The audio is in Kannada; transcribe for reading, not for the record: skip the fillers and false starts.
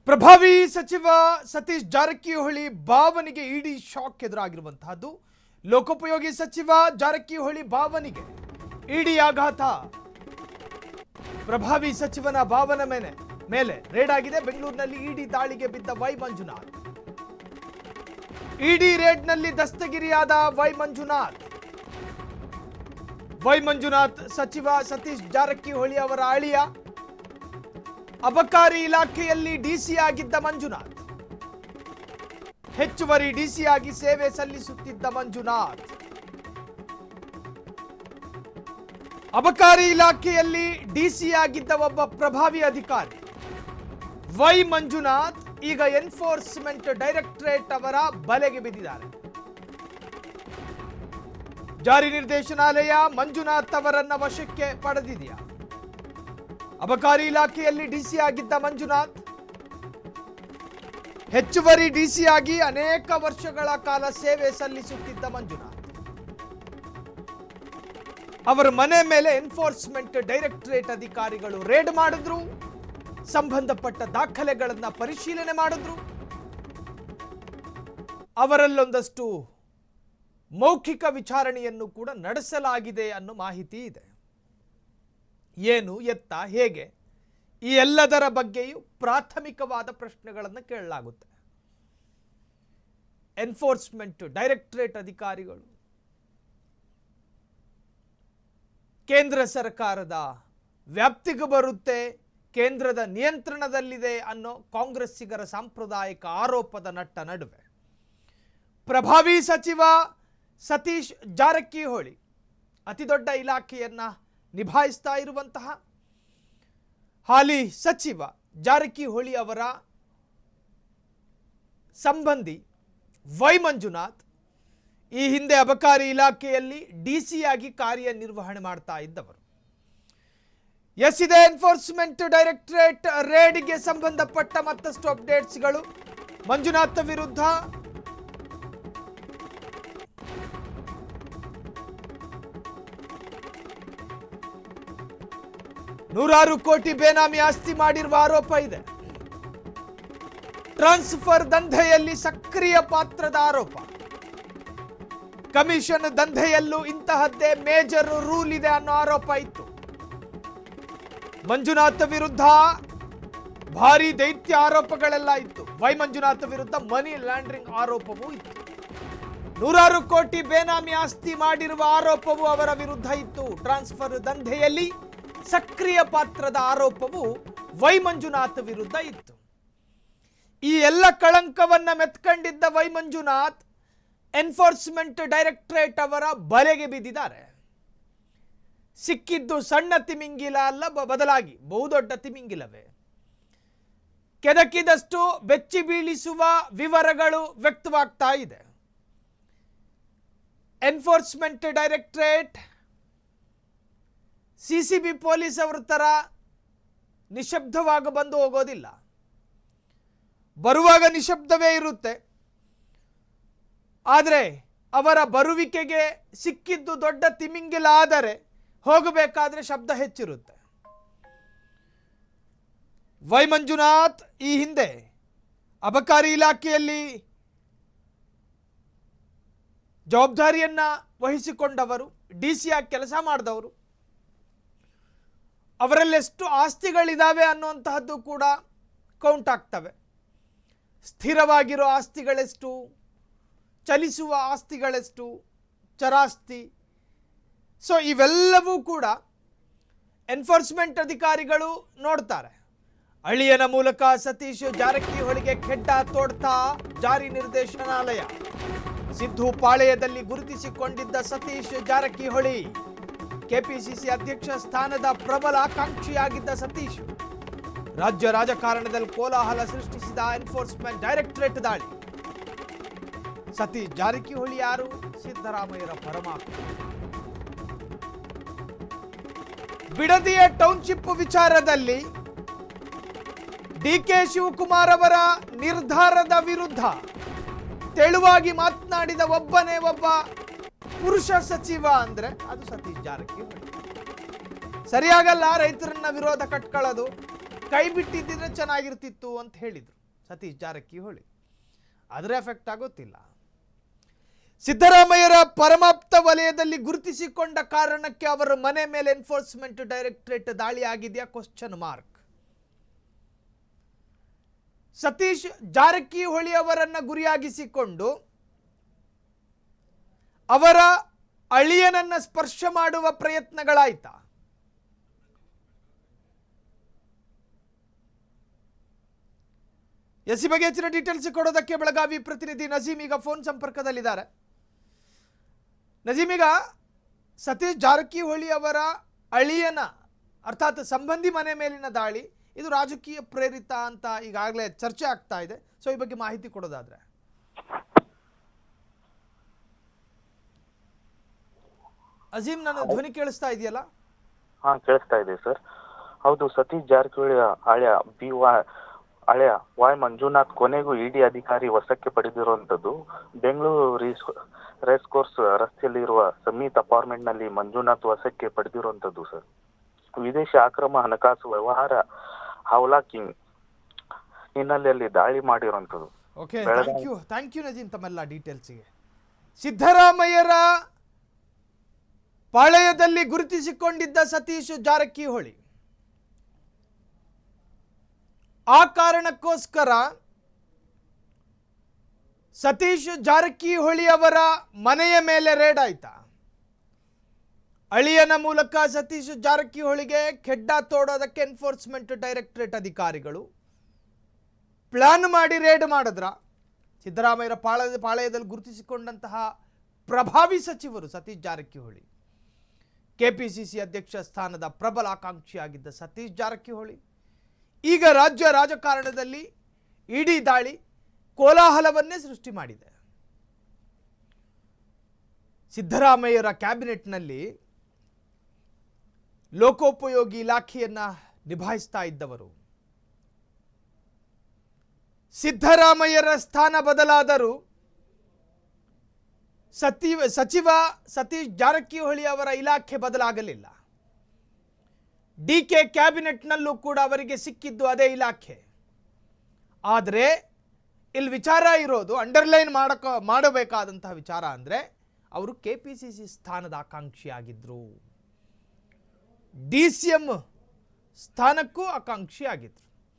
ಪ್ರಭಾವಿ ಸಚಿವ ಸತೀಶ್ ಜಾರಕಿಹೊಳಿ ಭಾವನೆಗೆ ಇಡಿ ಶಾಕ್ ಎದುರಾಗಿರುವಂತಹದ್ದು. ಲೋಕೋಪಯೋಗಿ ಸಚಿವ ಜಾರಕಿಹೊಳಿ ಭಾವನೆಗೆ ಇಡಿ ಆಘಾತ. ಪ್ರಭಾವಿ ಸಚಿವನ ಭಾವನೆ ಮೇಲೆ ರೇಡ್ ಆಗಿದೆ. ಬೆಂಗಳೂರಿನಲ್ಲಿ ಇಡಿ ದಾಳಿಗೆ ಬಿದ್ದ ವೈ ಮಂಜುನಾಥ್. ಇಡಿ ರೇಡ್ನಲ್ಲಿ ದಸ್ತಗಿರಿಯಾದ ವೈ ಮಂಜುನಾಥ್ ಸಚಿವ ಸತೀಶ್ ಜಾರಕಿಹೊಳಿ ಅವರ ಅಳಿಯ. ಅಬಕಾರಿ ಇಲಾಖೆಯಲ್ಲಿ ಡಿಸಿ ಆಗಿದ್ದ ಮಂಜುನಾಥ್, ಹೆಚ್ಚುವರಿ ಡಿಸಿ ಆಗಿ ಸೇವೆ ಸಲ್ಲಿಸುತ್ತಿದ್ದ ಮಂಜುನಾಥ್. ಅಬಕಾರಿ ಇಲಾಖೆಯಲ್ಲಿ ಡಿಸಿ ಆಗಿದ್ದ ಒಬ್ಬ ಪ್ರಭಾವಿ ಅಧಿಕಾರಿ ವೈ ಮಂಜುನಾಥ್ ಈಗ ಎನ್ಫೋರ್ಸ್ಮೆಂಟ್ ಡೈರೆಕ್ಟರೇಟ್ ಅವರ ಬಲೆಗೆ ಬಿದ್ದಿದ್ದಾರೆ. ಜಾರಿ ನಿರ್ದೇಶನಾಲಯ ಮಂಜುನಾಥ್ ಅವರನ್ನ ವಶಕ್ಕೆ ಪಡೆದಿದೆಯಾ? ಅಬಕಾರಿ ಇಲಾಖೆಯಲ್ಲಿ ಡಿಸಿ ಆಗಿದ್ದ ಮಂಜುನಾಥ್, ಹೆಚ್ಚುವರಿ ಡಿಸಿ ಆಗಿ ಅನೇಕ ವರ್ಷಗಳ ಕಾಲ ಸೇವೆ ಸಲ್ಲಿಸುತ್ತಿದ್ದ ಮಂಜುನಾಥ್ ಅವರ ಮನೆ ಮೇಲೆ ಎನ್ಫೋರ್ಸ್ಮೆಂಟ್ ಡೈರೆಕ್ಟರೇಟ್ ಅಧಿಕಾರಿಗಳು ರೇಡ್ ಮಾಡಿದ್ರು. ಸಂಬಂಧಪಟ್ಟ ದಾಖಲೆಗಳನ್ನು ಪರಿಶೀಲನೆ ಮಾಡಿದ್ರು. ಅವರಲ್ಲೊಂದಷ್ಟು ಮೌಖಿಕ ವಿಚಾರಣೆಯನ್ನು ಕೂಡ ನಡೆಸಲಾಗಿದೆ ಅನ್ನೋ ಮಾಹಿತಿ ಇದೆ. ಏನು, ಎತ್ತ, ಹೇಗೆ, ಈ ಎಲ್ಲದರ ಬಗ್ಗೆಯೂ ಪ್ರಾಥಮಿಕವಾದ ಪ್ರಶ್ನೆಗಳನ್ನು ಕೇಳಲಾಗುತ್ತೆ. ಎನ್ಫೋರ್ಸ್ಮೆಂಟ್ ಡೈರೆಕ್ಟರೇಟ್ ಅಧಿಕಾರಿಗಳು ಕೇಂದ್ರ ಸರ್ಕಾರದ ವ್ಯಾಪ್ತಿಗೆ ಬರುತ್ತೆ, ಕೇಂದ್ರದ ನಿಯಂತ್ರಣದಲ್ಲಿದೆ ಅನ್ನೋ ಕಾಂಗ್ರೆಸ್ಸಿಗರ ಸಾಂಪ್ರದಾಯಿಕ ಆರೋಪದ ನಡುವೆ ಪ್ರಭಾವಿ ಸಚಿವ ಸತೀಶ್ ಜಾರಕಿಹೊಳಿ ಅತಿದೊಡ್ಡ ಇಲಾಖೆಯನ್ನ ನಿಭಾಯಿಸ್ತಾ ಇರುವಂತಹ ಹಾಲಿ ಸಚಿವ ಜಾರಕಿಹೊಳಿ ಅವರ ಸಂಬಂಧಿ ವೈ ಮಂಜುನಾಥ್ ಈ ಹಿಂದೆ ಅಬಕಾರಿ ಇಲಾಖೆಯಲ್ಲಿ ಡಿಸಿ ಆಗಿ ಕಾರ್ಯನಿರ್ವಹಣೆ ಮಾಡ್ತಾ ಇದ್ದವರು. ಇದೆ ಎನ್ಫೋರ್ಸ್ಮೆಂಟ್ ಡೈರೆಕ್ಟರೇಟ್ ರೇಡ್ಗೆ ಸಂಬಂಧಪಟ್ಟ ಮತ್ತಷ್ಟು ಅಪ್ಡೇಟ್ಸ್ಗಳು. ಮಂಜುನಾಥ್ ವಿರುದ್ಧ ನೂರಾರು ಕೋಟಿ ಬೇನಾಮಿ ಆಸ್ತಿ ಮಾಡಿರುವ ಆರೋಪ ಇದೆ. ಟ್ರಾನ್ಸ್ಫರ್ ದಂಧೆಯಲ್ಲಿ ಸಕ್ರಿಯ ಪಾತ್ರದ ಆರೋಪ. ಕಮಿಷನ್ ದಂಧೆಯಲ್ಲೂ ಇಂತಹದ್ದೇ ಮೇಜರ್ ರೂಲ್ ಇದೆ ಅನ್ನೋ ಆರೋಪ ಇತ್ತು. ಮಂಜುನಾಥ್ ವಿರುದ್ಧ ಭಾರಿ ದೈತ್ಯ ಆರೋಪಗಳೆಲ್ಲ ಇತ್ತು. ವೈ ಮಂಜುನಾಥ್ ವಿರುದ್ಧ ಮನಿ ಲಾಂಡ್ರಿಂಗ್ ಆರೋಪವೂ ಇತ್ತು. ನೂರಾರು ಕೋಟಿ ಬೇನಾಮಿ ಆಸ್ತಿ ಮಾಡಿರುವ ಆರೋಪವೂ ಅವರ ವಿರುದ್ಧ ಇತ್ತು. ಟ್ರಾನ್ಸ್ಫರ್ ದಂಧೆಯಲ್ಲಿ ಸಕ್ರಿಯ ಪಾತ್ರದ ಆರೋಪವು ವೈ ಮಂಜುನಾಥ್ ವಿರುದ್ಧ ಇತ್ತು. ಈ ಎಲ್ಲ ಕಳಂಕವನ್ನ ಮೆತ್ಕೊಂಡಿದ್ದ ವೈ ಮಂಜುನಾಥ್ ಎನ್ಫೋರ್ಸ್ಮೆಂಟ್ ಡೈರೆಕ್ಟರೇಟ್ ಅವರ ಬಲೆಗೆ ಬಿದ್ದಿದ್ದಾರೆ. ಸಿಕ್ಕಿದ್ದು ಸಣ್ಣ ತಿಮಿಂಗಿಲ ಅಲ್ಲ, ಬದಲಾಗಿ ಬಹುದೊಡ್ಡ ತಿಮಿಂಗಿಲವೇ. ಕೆದಕಿದಷ್ಟು ಬೆಚ್ಚಿ ಬೀಳಿಸುವ ವಿವರಗಳು ವ್ಯಕ್ತವಾಗ್ತಾ ಇದೆ. ಎನ್ಫೋರ್ಸ್ಮೆಂಟ್ ಡೈರೆಕ್ಟರೇಟ್ ಸಿಸಿಬಿ ಪೊಲೀಸ್ ಅವರ ತರ ನಿಶಬ್ದವಾಗಿ ಬಂದು ಹೋಗೋದಿಲ್ಲ. ಬರುವಾಗ ನಿಶಬ್ದವೇ ಇರುತ್ತೆ, ಆದರೆ ಅವರ ಬರುವಿಕೆಗೆ ಸಿಕ್ಕಿದ್ದು ದೊಡ್ಡ ತಿಮಿಂಗಿಲ ಆದರೆ ಹೋಗಬೇಕಾದ್ರೆ ಶಬ್ದ ಹೆಚ್ಚಿರುತ್ತೆ. ವೈ ಮಂಜುನಾಥ್ ಈ ಹಿಂದೆ ಅಬಕಾರಿ ಇಲಾಖೆಯಲ್ಲಿ ಜವಾಬ್ದಾರಿಯನ್ನ ವಹಿಸಿಕೊಂಡವರು, ಡಿಸಿಯಾಗಿ ಕೆಲಸ ಮಾಡಿದವರು. ಅವರಲ್ಲೆಷ್ಟು ಆಸ್ತಿಗಳಿದಾವೆ ಅನ್ನುವಂತಹದ್ದು ಕೂಡ ಕೌಂಟ್ ಆಗ್ತವೆ. ಸ್ಥಿರವಾಗಿರೋ ಆಸ್ತಿಗಳೆಷ್ಟು, ಚಲಿಸುವ ಆಸ್ತಿಗಳೆಷ್ಟು, ಚರಾಸ್ತಿ. ಸೊ ಇವೆಲ್ಲವೂ ಕೂಡ ಎನ್ಫೋರ್ಸ್ಮೆಂಟ್ ಅಧಿಕಾರಿಗಳು ನೋಡ್ತಾರೆ. ಅಳಿಯನ ಮೂಲಕ ಸತೀಶ್ ಜಾರಕಿಹೊಳಿಗೆ ಖೆಡ್ಡ ತೋಡ್ತಾ ಜಾರಿ ನಿರ್ದೇಶನಾಲಯ. ಸಿದ್ದು ಪಾಳೆಯದಲ್ಲಿ ಗುರುತಿಸಿಕೊಂಡಿದ್ದ ಸತೀಶ್ ಜಾರಕಿಹೊಳಿ ಕೆಪಿಸಿಸಿ ಅಧ್ಯಕ್ಷ ಸ್ಥಾನದ ಪ್ರಬಲ ಆಕಾಂಕ್ಷಿಯಾಗಿದ್ದ ಸತೀಶ್ ರಾಜ್ಯ ರಾಜಕಾರಣದಲ್ಲಿ ಕೋಲಾಹಲ ಸೃಷ್ಟಿಸಿದ ಎನ್ಫೋರ್ಸ್ಮೆಂಟ್ ಡೈರೆಕ್ಟರೇಟ್ ದಾಳಿ. ಸತೀಶ್ ಜಾರಕಿಹೊಳಿ ಯಾರು? ಸಿದ್ದರಾಮಯ್ಯರ ಪರಮಾತ್ಮ. ಬಿಡದಿಯ ಟೌನ್ಶಿಪ್ ವಿಚಾರದಲ್ಲಿ ಡಿಕೆ ಶಿವಕುಮಾರ್ ಅವರ ನಿರ್ಧಾರದ ವಿರುದ್ಧ ತೆಳುವಾಗಿ ಮಾತನಾಡಿದ ಒಬ್ಬನೇ ಒಬ್ಬ ಪುರುಷ ಸಚಿವ ಅಂದ್ರೆ ಅದು ಸತೀಶ್ ಜಾರಕಿಹೊಳಿ. ಸರಿಯಾಗಲ್ಲ ರೈತರನ್ನ ವಿರೋಧ ಕಟ್ಕೊಳ್ಳೋದು. ಕೈ ಬಿಟ್ಟಿದ್ದಿದ್ರೆ ಚೆನ್ನಾಗಿರ್ತಿತ್ತು ಅಂತ ಹೇಳಿದರು ಸತೀಶ್ ಜಾರಕಿಹೊಳಿ. ಅದರ ಎಫೆಕ್ಟ್ ಆಗೋತ್ತಿಲ್ಲ. ಸಿದ್ದರಾಮಯ್ಯರ ಪರಮಾಪ್ತ ವಲಯದಲ್ಲಿ ಗುರುತಿಸಿಕೊಂಡ ಕಾರಣಕ್ಕೆ ಅವರ ಮನೆ ಮೇಲೆ ಎನ್ಫೋರ್ಸ್ಮೆಂಟ್ ಡೈರೆಕ್ಟರೇಟ್ ದಾಳಿ ಆಗಿದೆಯಾ ಕ್ವಶ್ಚನ್ ಮಾರ್ಕ್. ಸತೀಶ್ ಜಾರಕಿಹೊಳಿ ಅವರನ್ನ ಗುರಿಯಾಗಿಸಿಕೊಂಡು ಅವರ ಅಳಿಯನನ್ನ ಸ್ಪರ್ಶ ಮಾಡುವ ಪ್ರಯತ್ನಗಳಾಯ್ತಾ? ಈ ಬಗ್ಗೆ ಹೆಚ್ಚಿನ ಡೀಟೇಲ್ಸ್ ಕೊಡೋದಕ್ಕೆ ಬೆಳಗಾವಿ ಪ್ರತಿನಿಧಿ ನಜೀಮ್ ಈಗ ಫೋನ್ ಸಂಪರ್ಕದಲ್ಲಿದ್ದಾರೆ. ನಜೀಮ್, ಈಗ ಸತೀಶ್ ಜಾರಕಿಹೊಳಿ ಅವರ ಅಳಿಯನ ಅರ್ಥಾತ್ ಸಂಬಂಧಿ ಮನೆ ಮೇಲಿನ ದಾಳಿ ಇದು ರಾಜಕೀಯ ಪ್ರೇರಿತ ಅಂತ ಈಗಾಗಲೇ ಚರ್ಚೆ ಆಗ್ತಾ ಇದೆ. ಸೊ ಈ ಬಗ್ಗೆ ಮಾಹಿತಿ ಕೊಡೋದಾದ್ರೆ. ಅಜೀಮ್, ನನ್ನ ಧ್ವನಿ ಕೇಳಿಸ್ತಾ ಇದೆಯಲ್ಲ? ಹಾ, ಕೇಳಿಸ್ತಾ ಇದೆ ಸರ್. ಹೌದು, ಸತೀಶ್ ಜಾರಕಿಹೊಳಿ ಹಳೆಯ ವಾಯ್ ಮಂಜುನಾಥ್ ಕೊನೆಗೂ ಇಡಿ ಅಧಿಕಾರಿ ವಶಕ್ಕೆ ಪಡೆದಿರುವಂತದ್ದು. ಬೆಂಗಳೂರು ರೇಸ್ ಕೋರ್ಸ್ ರಸ್ತೆಯಲ್ಲಿರುವ ಸಮೀತ್ ಅಪಾರ್ಟ್ಮೆಂಟ್ ನಲ್ಲಿ ಮಂಜುನಾಥ್ ವಶಕ್ಕೆ ಪಡೆದಿರುವಂತದ್ದು ಸರ್. ವಿದೇಶಿ ಅಕ್ರಮ ಹಣಕಾಸು ವ್ಯವಹಾರ ಹೌಲಾಕಿಂಗ್ ಹಿನ್ನೆಲೆಯಲ್ಲಿ ದಾಳಿ ಮಾಡಿರುವಂತದ್ದು. ಓಕೆ, ಥ್ಯಾಂಕ್ ಯು ನಜೀಮ್ ತಮ್ಮೆಲ್ಲ ಡೀಟೇಲ್ಸ್ಗೆ. ಸಿದ್ದರಾಮಯ್ಯರ ಪಾಳೆಯದಲ್ಲಿ ಗುರುತಿಸಿಕೊಂಡಿದ್ದ ಸತೀಶ್ ಜಾರಕಿಹೊಳಿ ಆ ಕಾರಣಕ್ಕೋಸ್ಕರ ಸತೀಶ್ ಜಾರಕಿಹೊಳಿ ಅವರ ಮನೆಯ ಮೇಲೆ ರೇಡ್ ಆಯ್ತಾ? ಅಳಿಯನ ಮೂಲಕ ಸತೀಶ್ ಜಾರಕಿಹೊಳಿಗೆ ಖೆಡ್ಡ ತೋಡೋದಕ್ಕೆ ಎನ್ಫೋರ್ಸ್ಮೆಂಟ್ ಡೈರೆಕ್ಟರೇಟ್ ಅಧಿಕಾರಿಗಳು ಪ್ಲಾನ್ ಮಾಡಿ ರೇಡ್ ಮಾಡಿದ್ರ? ಸಿದ್ದರಾಮಯ್ಯರ ಪಾಳೆಯದಲ್ಲಿ ಗುರುತಿಸಿಕೊಂಡಂತಹ ಪ್ರಭಾವಿ ಸಚಿವರು ಸತೀಶ್ ಜಾರಕಿಹೊಳಿ, ಕೆಪಿಸಿಸಿ ಅಧ್ಯಕ್ಷ ಸ್ಥಾನದ ಪ್ರಬಲ ಆಕಾಂಕ್ಷಿಯಾಗಿದ್ದ ಸತೀಶ್ ಜಾರಕಿಹೊಳಿ ಈಗ ರಾಜ್ಯ ರಾಜಕಾರಣದಲ್ಲಿ ಇಡಿ ದಾಳಿ ಕೋಲಾಹಲವನ್ನೇ ಸೃಷ್ಟಿ ಮಾಡಿದೆ. ಸಿದ್ದರಾಮಯ್ಯರ ಕ್ಯಾಬಿನೆಟ್ನಲ್ಲಿ ಲೋಕೋಪಯೋಗಿ ಇಲಾಖೆಯನ್ನ ನಿಭಾಯಿಸ್ತಾ ಇದ್ದವರು, ಸಿದ್ದರಾಮಯ್ಯರ ಸ್ಥಾನ ಬದಲಾದರೂ ಸಚಿವ ಸತೀಶ್ ಜಾರಕಿಹೊಳಿ ಅವರ ಇಲಾಖೆ ಬದಲಾಗಲಿಲ್ಲ. ಡಿಕೆ ಕ್ಯಾಬಿನೆಟ್ನಲ್ಲೂ ಕೂಡ ಅವರಿಗೆ ಸಿಕ್ಕಿದ್ದು ಅದೇ ಇಲಾಖೆ. ಆದರೆ ಇಲ್ಲಿ ವಿಚಾರ ಇರೋದು, ಅಂಡರ್ಲೈನ್ ಮಾಡಬೇಕಾದಂತಹ ವಿಚಾರ ಅಂದರೆ ಅವರು ಕೆಪಿಸಿಸಿ ಸ್ಥಾನದ ಆಕಾಂಕ್ಷಿಯಾಗಿದ್ದರು, ಡಿ ಸಿ ಎಂ ಸ್ಥಾನಕ್ಕೂ ಆಕಾಂಕ್ಷಿಯಾಗಿದ್ದರು.